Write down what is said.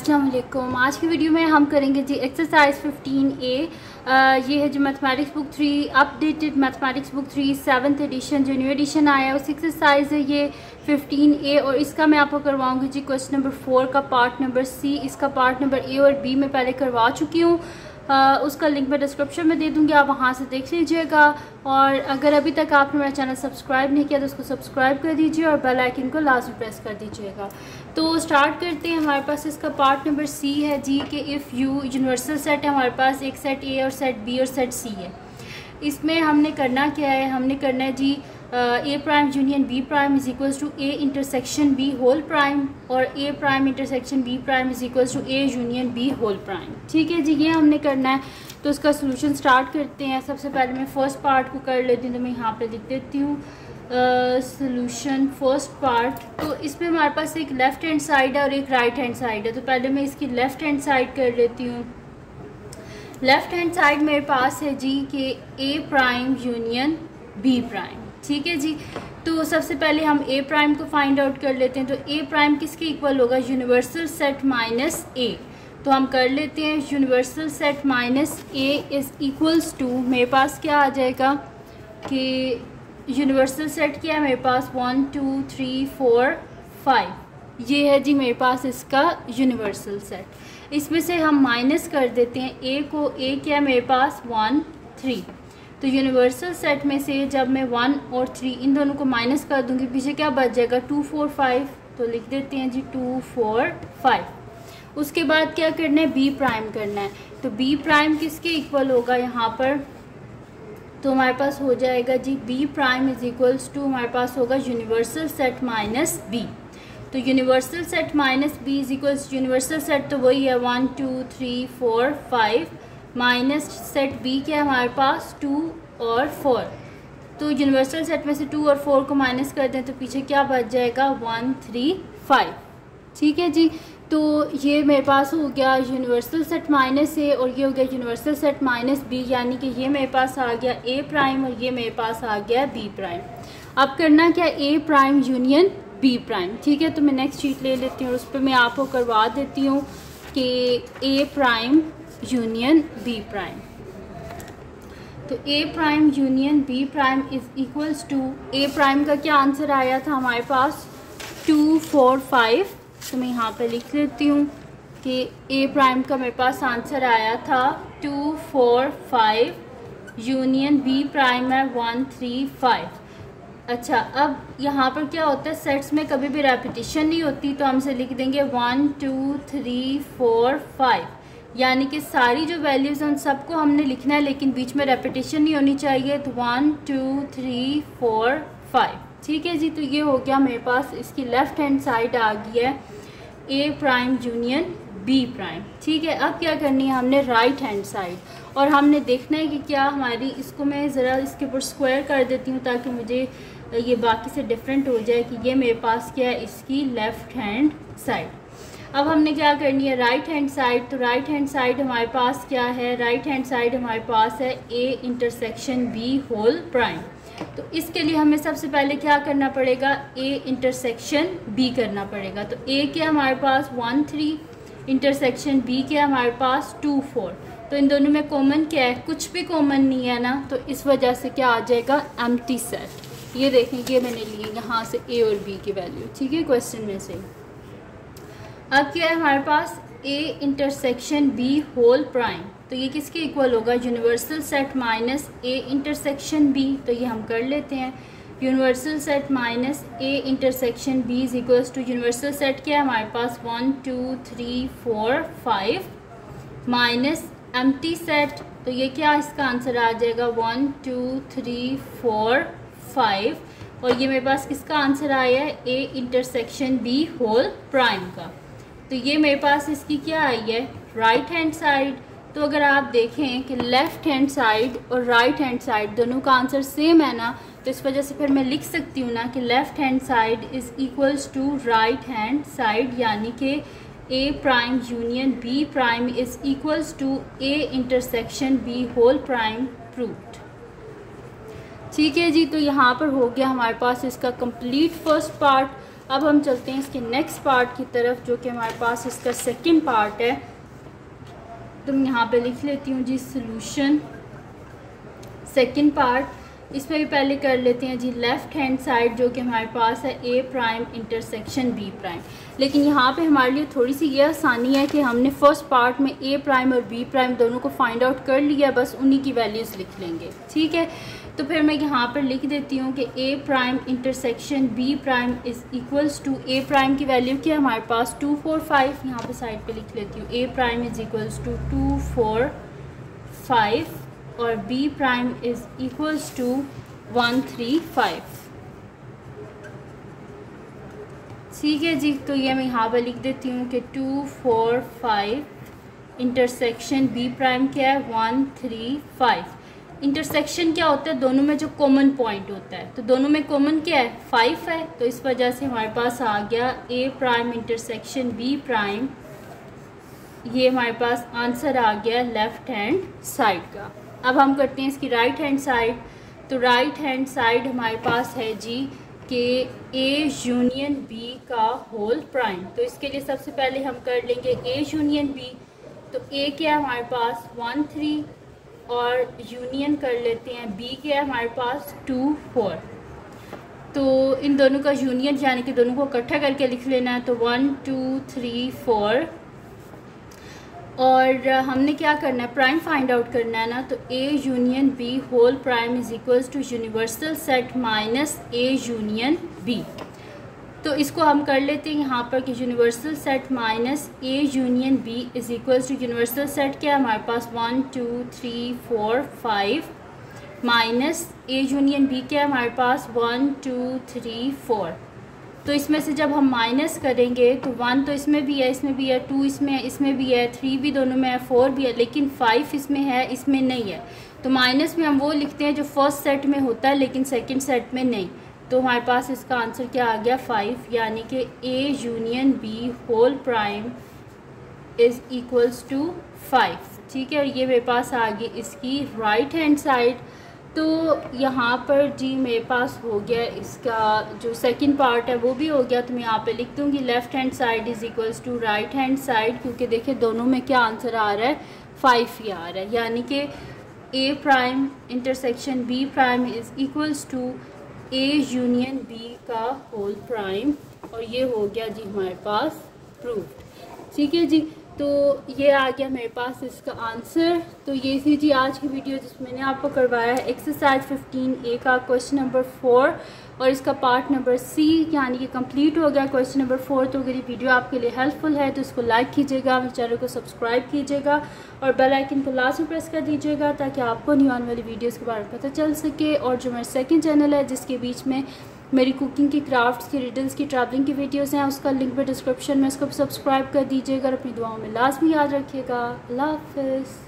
अस्सलाम वालेकुम। आज की वीडियो में हम करेंगे जी एक्सरसाइज 15A। ये है जो mathematics book 3 updated mathematics book 3 7th edition जो न्यू एडिशन आया है उस एक्सरसाइज है ये 15A। और इसका मैं आपको करवाऊंगी जी क्वेश्चन नंबर 4 का पार्ट नंबर C। इसका पार्ट नंबर A और B में पहले करवा चुकी हूँ। उसका लिंक मैं डिस्क्रिप्शन में दे दूँगी, आप वहाँ से देख लीजिएगा। और अगर अभी तक आपने मेरा चैनल सब्सक्राइब नहीं किया तो उसको सब्सक्राइब कर दीजिए और बेल आइकन को लाजमी प्रेस कर दीजिएगा। तो स्टार्ट करते हैं। हमारे पास इसका पार्ट नंबर C है जी कि इफ़ यू यूनिवर्सल सेट है हमारे पास, एक सेट A और सेट B और सेट C है। इसमें हमने करना क्या है, हमने करना है जी A prime union B prime is equals to A intersection B whole prime और A prime intersection B prime is equals to A union B whole prime. ठीक है जी, ये हमने करना है। तो इसका सोल्यूशन स्टार्ट करते हैं। सबसे पहले मैं फर्स्ट पार्ट को कर लेती हूँ, तो मैं यहाँ पे लिख देती हूँ सोल्यूशन फर्स्ट पार्ट। तो इसमें हमारे पास एक लेफ़्ट हैंड साइड है और एक राइट हैंड साइड है। तो पहले मैं इसकी लेफ़्ट हैंड साइड कर लेती हूँ। लेफ़्ट हैंड साइड मेरे पास है जी कि A prime union B prime. ठीक है जी, तो सबसे पहले हम A प्राइम को फाइंड आउट कर लेते हैं। तो A प्राइम किसके इक्वल होगा, यूनिवर्सल सेट माइनस A। तो हम कर लेते हैं universal set minus A is equals to, मेरे पास क्या आ जाएगा कि यूनिवर्सल सेट क्या है मेरे पास 1 2 3 4 5, ये है जी मेरे पास इसका यूनिवर्सल सेट। इसमें से हम माइनस कर देते हैं A को। A क्या है मेरे पास 1 3। तो यूनिवर्सल सेट में से जब मैं 1 और 3 इन दोनों को माइनस कर दूंगी, पीछे क्या बच जाएगा 2 4 5। तो लिख देते हैं जी 2 4 5। उसके बाद क्या करना है, B प्राइम करना है। तो B प्राइम किसके इक्वल होगा यहाँ पर, तो हमारे पास हो जाएगा जी B prime is equals to, हमारे पास होगा यूनिवर्सल सेट माइनस B। तो universal set minus B is equals, universal set तो वही है 1 2 3 4 5 माइनस सेट B क्या है हमारे पास 2 और 4। तो यूनिवर्सल सेट में से 2 और 4 को माइनस कर दें तो पीछे क्या बच जाएगा 1 3 5। ठीक है जी, तो ये मेरे पास हो गया यूनिवर्सल सेट माइनस A और ये हो गया यूनिवर्सल सेट माइनस B, यानी कि ये मेरे पास आ गया A प्राइम और ये मेरे पास आ गया B प्राइम। अब करना क्या, A prime union B prime. ठीक है, तो मैं नेक्स्ट शीट ले लेती हूँ और उस पर मैं आपको करवा देती हूँ कि A prime union B prime. तो A prime union B prime is equals to, A prime का क्या आंसर आया था हमारे पास 2 4 5। तो मैं यहाँ पे लिख लेती हूँ कि A प्राइम का मेरे पास आंसर आया था 2 4 5 यूनियन B प्राइम है 1 3 5। अच्छा, अब यहाँ पर क्या होता है, सेट्स में कभी भी रेपिटेशन नहीं होती, तो हमसे लिख देंगे 1 2 3 4 5, यानी कि सारी जो वैल्यूज़ हैं उन सबको हमने लिखना है लेकिन बीच में रेपिटेशन नहीं होनी चाहिए। तो 1 2 3 4 5। ठीक है जी, तो ये हो गया मेरे पास, इसकी लेफ़्ट हैंड साइड आ गई है A prime union B prime. ठीक है, अब क्या करनी है हमने राइट हैंड साइड, और हमने देखना है कि क्या हमारी, इसको मैं ज़रा इसके ऊपर स्क्वायर कर देती हूँ ताकि मुझे ये बाकी से डिफरेंट हो जाए कि ये मेरे पास क्या है, इसकी लेफ़्ट हैंड साइड। अब हमने क्या करनी है, राइट हैंड साइड। तो राइट हैंड साइड हमारे पास क्या है, राइट हैंड साइड हमारे पास है A intersection B whole prime. तो इसके लिए हमें सबसे पहले क्या करना पड़ेगा, A इंटरसेक्शन B करना पड़ेगा। तो A क्या हमारे पास 1 3, इंटरसेक्शन B क्या हमारे पास 2 4। तो इन दोनों में कॉमन क्या है, कुछ भी कॉमन नहीं है ना, तो इस वजह से क्या आ जाएगा एम्प्टी सेट। ये देखें, ये मैंने लिए यहाँ से A और B की वैल्यू। ठीक है, क्वेश्चन में से। अब क्या है हमारे पास A intersection B whole prime. तो ये किसके इक्वल होगा, universal set minus A intersection B। तो ये हम कर लेते हैं, universal set minus A intersection B is equals to, universal set क्या है हमारे पास 1 2 3 4 5 माइनस एम्प्टी सेट। तो ये क्या इसका आंसर आ जाएगा 1 2 3 4 5, और ये मेरे पास किसका आंसर आया है, A intersection B whole prime का। तो ये मेरे पास इसकी क्या आई है, राइट हैंड साइड। तो अगर आप देखें कि लेफ़्ट हैंड साइड और राइट हैंड साइड दोनों का आंसर सेम है ना, तो इस वजह से फिर मैं लिख सकती हूँ ना कि left hand side is equals to right hand side, यानी कि A prime union B prime is equals to A intersection B whole prime proved. ठीक है जी, तो यहाँ पर हो गया हमारे पास इसका कंप्लीट फर्स्ट पार्ट। अब हम चलते हैं इसके नेक्स्ट पार्ट की तरफ, जो कि हमारे पास इसका सेकंड पार्ट है। तो मैं यहाँ पे लिख लेती हूँ जी सॉल्यूशन सेकंड पार्ट। इसमें भी पहले कर लेते हैं जी लेफ़्ट हैंड साइड, जो कि हमारे पास है ए प्राइम इंटरसेक्शन बी प्राइम। लेकिन यहाँ पे हमारे लिए थोड़ी सी ये आसानी है कि हमने फर्स्ट पार्ट में ए प्राइम और बी प्राइम दोनों को फाइंड आउट कर लिया, बस उन्हीं की वैल्यूज़ लिख लेंगे, ठीक है। तो फिर मैं यहाँ पर लिख देती हूँ कि A prime intersection B prime is equals to, A prime की वैल्यू क्या है हमारे पास 2 4 5, यहाँ पर साइड पे लिख लेती हूँ। A prime is equals to 2 4 5 और B prime is equals to 1 3 5, ठीक है जी। तो ये मैं यहाँ पर लिख देती हूँ कि 2 4 5 इंटरसेक्शन बी प्राइम क्या है 1 3 5। इंटरसेक्शन क्या होता है, दोनों में जो कॉमन पॉइंट होता है, तो दोनों में कॉमन क्या है 5 है, तो इस वजह से हमारे पास आ गया ए प्राइम इंटरसेक्शन बी प्राइम। ये हमारे पास आंसर आ गया लेफ़्ट हैंड साइड का। अब हम करते हैं इसकी राइट हैंड साइड। तो राइट हैंड साइड हमारे पास है जी कि ए यूनियन बी का होल प्राइम। तो इसके लिए सबसे पहले हम कर लेंगे ए यूनियन बी। तो ए क्या है हमारे पास 1 3 और यूनियन कर लेते हैं बी क्या है हमारे पास 2 4। तो इन दोनों का यूनियन यानी कि दोनों को इकट्ठा करके लिख लेना है। तो 1 2 3 4 और हमने क्या करना है, प्राइम फाइंड आउट करना है ना। तो A union B whole prime is equals to universal set minus A union B. तो इसको हम कर लेते हैं यहाँ पर कि universal set minus A union B is equals to universal set क्या है हमारे पास 1 2 3 4 5 माइनस ए यूनियन बी क्या है हमारे पास 1 2 3 4। तो इसमें से जब हम माइनस करेंगे तो 1 तो इसमें भी है, इसमें भी है, 2 इसमें है, इसमें भी है, 3 भी दोनों में है, 4 भी है, लेकिन 5 इसमें है, इसमें नहीं है। तो माइनस में हम वो लिखते हैं जो फर्स्ट सेट में होता है लेकिन सेकंड सेट में नहीं। तो हमारे पास इसका आंसर क्या आ गया 5, यानी कि A union B whole prime is equals to 5, ठीक है। और ये मेरे पास आ गई इसकी राइट हैंड साइड। तो यहाँ पर जी मेरे पास हो गया इसका जो सेकंड पार्ट है वो भी हो गया। तो मैं यहाँ पे लिख दूँगी left hand side is equals to right hand side, क्योंकि देखिए दोनों में क्या आंसर आ रहा है 5 ही आ रहा है, यानी कि A prime intersection B prime is equals to A union B का होल प्राइम। और ये हो गया जी हमारे पास प्रूव्ड, ठीक है जी। तो ये आ गया मेरे पास इसका आंसर। तो ये थी जी आज की वीडियो जिसमें मैंने आपको करवाया है एक्सरसाइज 15A का क्वेश्चन नंबर 4 और इसका पार्ट नंबर सी यानी कि कंप्लीट हो गया क्वेश्चन नंबर 4। तो अगर ये वीडियो आपके लिए हेल्पफुल है तो इसको लाइक कीजिएगा, मेरे चैनल को सब्सक्राइब कीजिएगा और बेल आइकन को लास्ट में प्रेस कर दीजिएगा ताकि आपको न्यू आने वाली वीडियोज़ के बारे में पता चल सके। और जो मेरा सेकेंड चैनल है जिसके बीच में मेरी कुकिंग की, क्राफ्ट्स की, रिडल्स की, ट्रैवलिंग की वीडियोस हैं, उसका लिंक भी डिस्क्रिप्शन में, इसको भी सब्सक्राइब कर दीजिएगा और अपनी दुआओं में लाजमी याद रखिएगा। अल्लाह हाफ़िज़।